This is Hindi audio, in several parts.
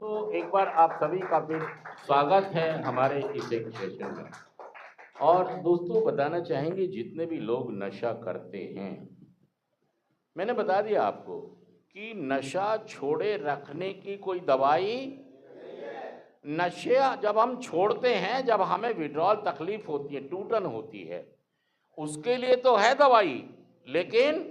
तो एक बार आप सभी का फिर स्वागत है हमारे इस एक सेशन में। और दोस्तों बताना चाहेंगे जितने भी लोग नशा करते हैं, मैंने बता दिया आपको कि नशा छोड़े रखने की कोई दवाई। नशे जब हम छोड़ते हैं, जब हमें विड्रॉल तकलीफ होती है, टूटन होती है, उसके लिए तो है दवाई। लेकिन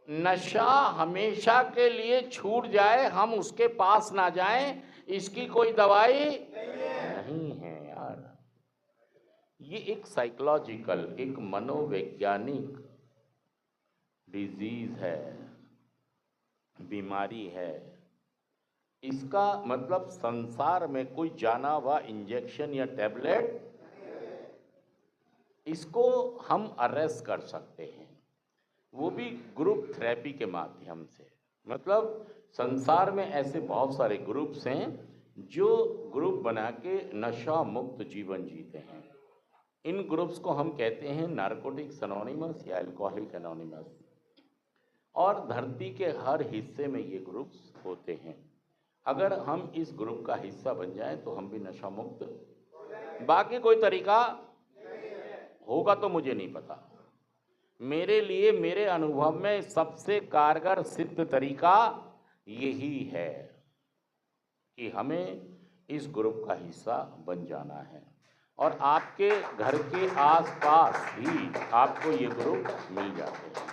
नशा हमेशा के लिए छूट जाए, हम उसके पास ना जाएं, इसकी कोई दवाई नहीं है यार। ये एक साइकोलॉजिकल, एक मनोवैज्ञानिक डिजीज है, बीमारी है। इसका मतलब संसार में कोई जाना हुआ इंजेक्शन या टैबलेट, इसको हम अरेस्ट कर सकते हैं, वो भी ग्रुप थेरेपी के माध्यम से। मतलब संसार में ऐसे बहुत सारे ग्रुप्स हैं जो ग्रुप बना के नशा मुक्त जीवन जीते हैं। इन ग्रुप्स को हम कहते हैं नारकोटिक्स एनोनिमस या अल्कोहलिक एनोनिमस। और धरती के हर हिस्से में ये ग्रुप्स होते हैं। अगर हम इस ग्रुप का हिस्सा बन जाएं तो हम भी नशा मुक्त। बाकी कोई तरीका होगा तो मुझे नहीं पता। मेरे लिए, मेरे अनुभव में सबसे कारगर सिद्ध तरीका यही है कि हमें इस ग्रुप का हिस्सा बन जाना है। और आपके घर के आसपास भी आपको ये ग्रुप मिल जाते हैं,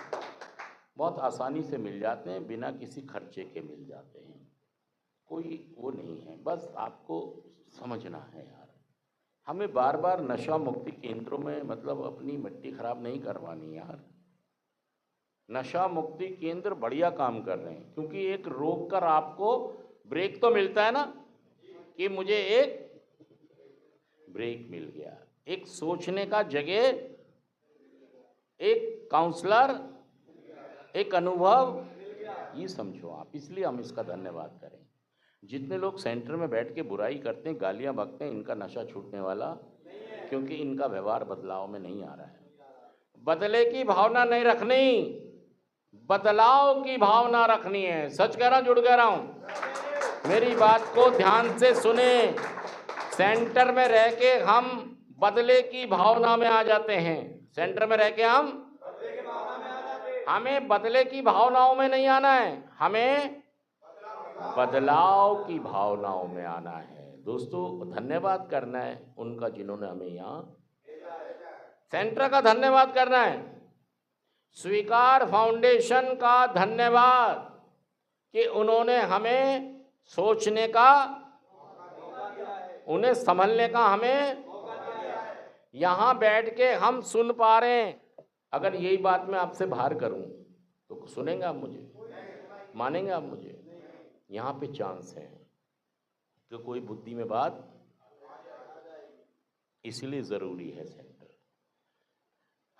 बहुत आसानी से मिल जाते हैं, बिना किसी खर्चे के मिल जाते हैं। कोई वो नहीं है, बस आपको समझना है यार। हमें बार बार नशा मुक्ति केंद्रों में मतलब अपनी मिट्टी खराब नहीं करवानी यार। नशा मुक्ति केंद्र बढ़िया काम कर रहे हैं, क्योंकि एक रोक कर आपको ब्रेक तो मिलता है ना, कि मुझे एक ब्रेक मिल गया, एक सोचने का जगह, एक काउंसलर, एक अनुभव, ये समझो आप। इसलिए हम इसका धन्यवाद करें। जितने लोग सेंटर में बैठ के बुराई करते हैं, गालियां बकते हैं, इनका नशा छूटने वाला, क्योंकि इनका व्यवहार बदलाव में नहीं आ रहा है। बदले की भावना नहीं रखनी, बदलाव की भावना रखनी है। सच कह रहा हूं, जुड़ कह रहा हूं, मेरी बात को ध्यान से सुने। सेंटर में रह के हम बदले की भावना में आ जाते हैं। सेंटर में रह के हमें बदले की भावनाओं में नहीं आना है, हमें बदलाव की भावनाओं में आना है। दोस्तों धन्यवाद करना है उनका जिन्होंने हमें यहाँ सेंटर का धन्यवाद करना है। स्वीकार फाउंडेशन का धन्यवाद कि उन्होंने हमें सोचने का, उन्हें संभलने का, हमें यहाँ बैठ के हम सुन पा रहे हैं। अगर यही बात मैं आपसे बाहर करूं तो सुनेंगे आप मुझे, मानेंगे आप मुझे? यहाँ पे चांस है कि कोई बुद्धि में बात, इसलिए ज़रूरी है सेंटर।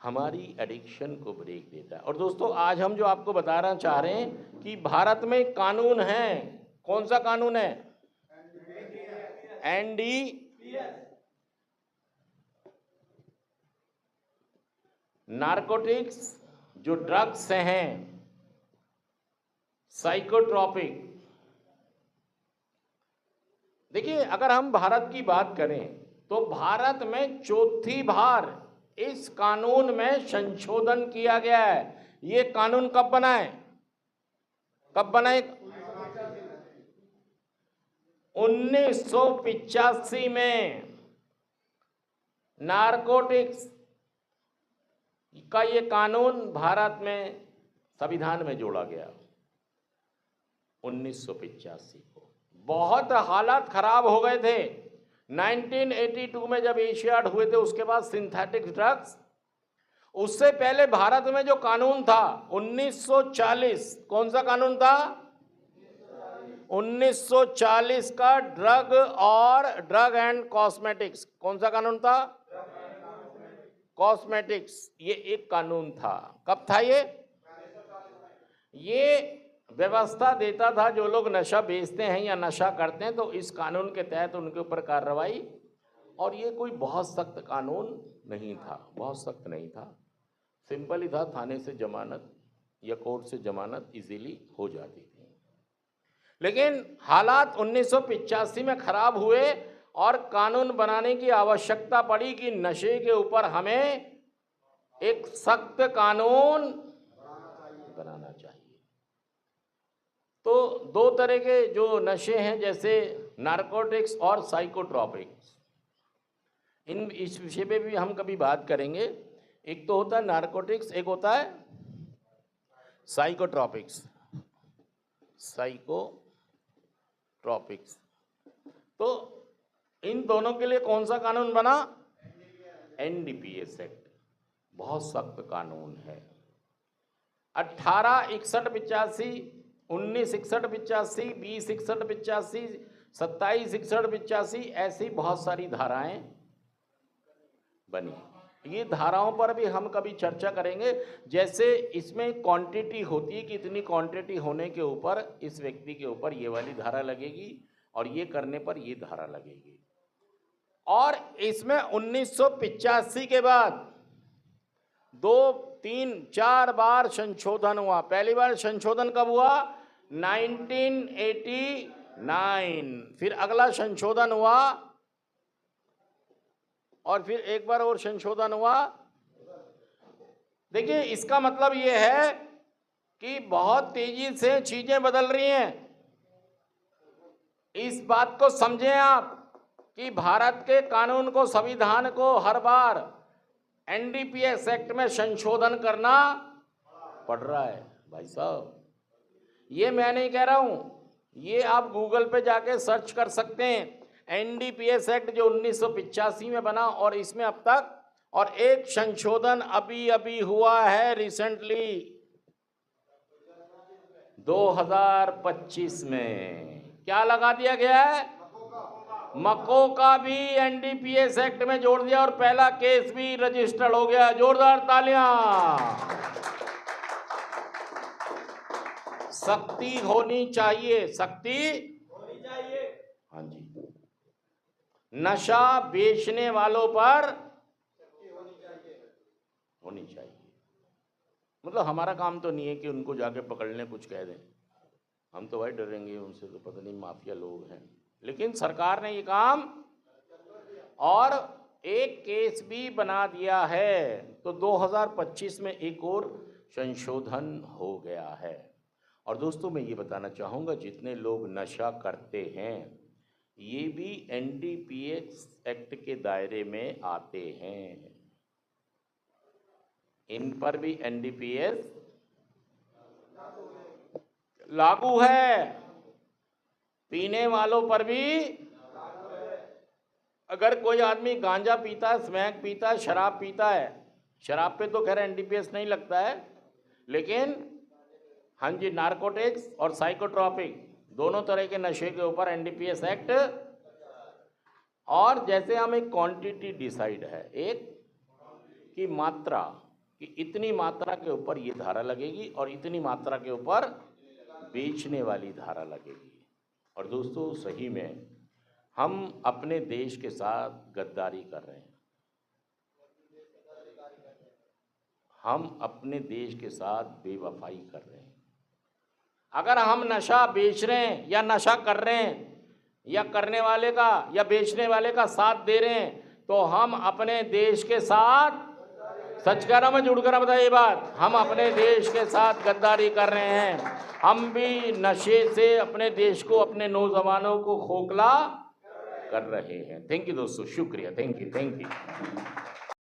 हमारी एडिक्शन को ब्रेक देता है। और दोस्तों आज हम जो आपको बताना चाह रहे हैं कि भारत में कानून है। कौन सा कानून है? NDPS, नारकोटिक्स जो ड्रग्स हैं, साइकोट्रॉपिक। देखिए अगर हम भारत की बात करें तो भारत में चौथी बार इस कानून में संशोधन किया गया है। ये कानून कब बना है? कब बना है? 1985 में नारकोटिक्स का ये कानून भारत में संविधान में जोड़ा गया 1985 को। बहुत हालात खराब हो गए थे 1982 में जब एशियाड हुए थे, उसके बाद सिंथेटिक ड्रग्स। उससे पहले भारत में जो कानून था 1940, कौन सा कानून था? 1940 का ड्रग एंड कॉस्मेटिक्स। कौन सा कानून था? कॉस्मेटिक्स। ये एक कानून था। कब था ये व्यवस्था देता था जो लोग नशा बेचते हैं या नशा करते हैं तो इस कानून के तहत उनके ऊपर कार्रवाई। और ये कोई बहुत सख्त कानून नहीं था, बहुत सख्त नहीं था, सिंपल ही था। थाने से जमानत या कोर्ट से जमानत इजीली हो जाती थी। लेकिन हालात 1985 में खराब हुए और कानून बनाने की आवश्यकता पड़ी कि नशे के ऊपर हमें एक सख्त कानून बनाना चाहिए। तो दो तरह के जो नशे हैं, जैसे नारकोटिक्स और साइकोट्रॉपिक्स, इस विषय पे भी हम कभी बात करेंगे। एक तो होता है नारकोटिक्स, एक होता है साइकोट्रॉपिक्स। साइकोट्रॉपिक्स, तो इन दोनों के लिए कौन सा कानून बना? एनडीपीएस एक्ट, बहुत सख्त कानून है। 1861-85, 1961-85, 2061-85, 2761-85, ऐसी बहुत सारी धाराएं बनी। ये धाराओं पर भी हम कभी चर्चा करेंगे। जैसे इसमें क्वांटिटी होती है कि इतनी क्वांटिटी होने के ऊपर इस व्यक्ति के ऊपर ये वाली धारा लगेगी और ये करने पर ये धारा लगेगी। और इसमें 1985 के बाद 2, 3, 4 बार संशोधन हुआ। पहली बार संशोधन कब हुआ? 1989। फिर अगला संशोधन हुआ और फिर एक बार और संशोधन हुआ। देखिए, इसका मतलब ये है कि बहुत तेजी से चीजें बदल रही हैं। इस बात को समझें आप कि भारत के कानून को, संविधान को हर बार एनडीपीएस एक्ट में संशोधन करना पड़ रहा है। भाई साहब, ये मैं नहीं कह रहा हूं, ये आप गूगल पे जाके सर्च कर सकते हैं। एनडीपीएस एक्ट जो 1985 में बना और इसमें अब तक, और एक संशोधन अभी हुआ है रिसेंटली 2025 में। क्या लगा दिया गया है? मको का भी एनडीपीएस एक्ट में जोड़ दिया और पहला केस भी रजिस्टर्ड हो गया। जोरदार तालियां। सख्ती होनी चाहिए, सख्ती होनी चाहिए। हाँ जी, नशा बेचने वालों पर होनी चाहिए। मतलब हमारा काम तो नहीं है कि उनको जाके पकड़ने कुछ कह दें, हम तो भाई डरेंगे उनसे, तो पता नहीं माफिया लोग हैं। लेकिन सरकार ने ये काम और एक केस भी बना दिया है, तो 2025 में एक और संशोधन हो गया है। और दोस्तों, मैं ये बताना चाहूँगा, जितने लोग नशा करते हैं ये भी एनडीपीएस एक्ट के दायरे में आते हैं। इन पर भी एनडीपीएस लागू है। पीने वालों पर भी, अगर कोई आदमी गांजा पीता है, स्मैक पीता है, शराब पीता है, शराब पे तो खैर एनडीपीएस नहीं लगता है, लेकिन हाँ जी, नारकोटिक्स और साइकोट्रॉपिक दोनों तरह के नशे के ऊपर एनडीपीएस एक्ट। और जैसे हम एक क्वांटिटी डिसाइड है, एक की मात्रा, कि इतनी मात्रा के ऊपर ये धारा लगेगी और इतनी मात्रा के ऊपर बेचने वाली धारा लगेगी। और दोस्तों, सही में हम अपने देश के साथ गद्दारी कर रहे हैं। हम अपने देश के साथ बेवफाई कर रहे हैं। अगर हम नशा बेच रहे हैं या नशा कर रहे हैं या करने वाले का या बेचने वाले का साथ दे रहे हैं, तो हम अपने देश के साथ, सच कह रहा हूं मैं, जुड़ कर बताइए बात, हम अपने देश के साथ गद्दारी कर रहे हैं। हम भी नशे से अपने देश को, अपने नौजवानों को खोखला कर रहे हैं। थैंक यू दोस्तों, शुक्रिया, थैंक यू।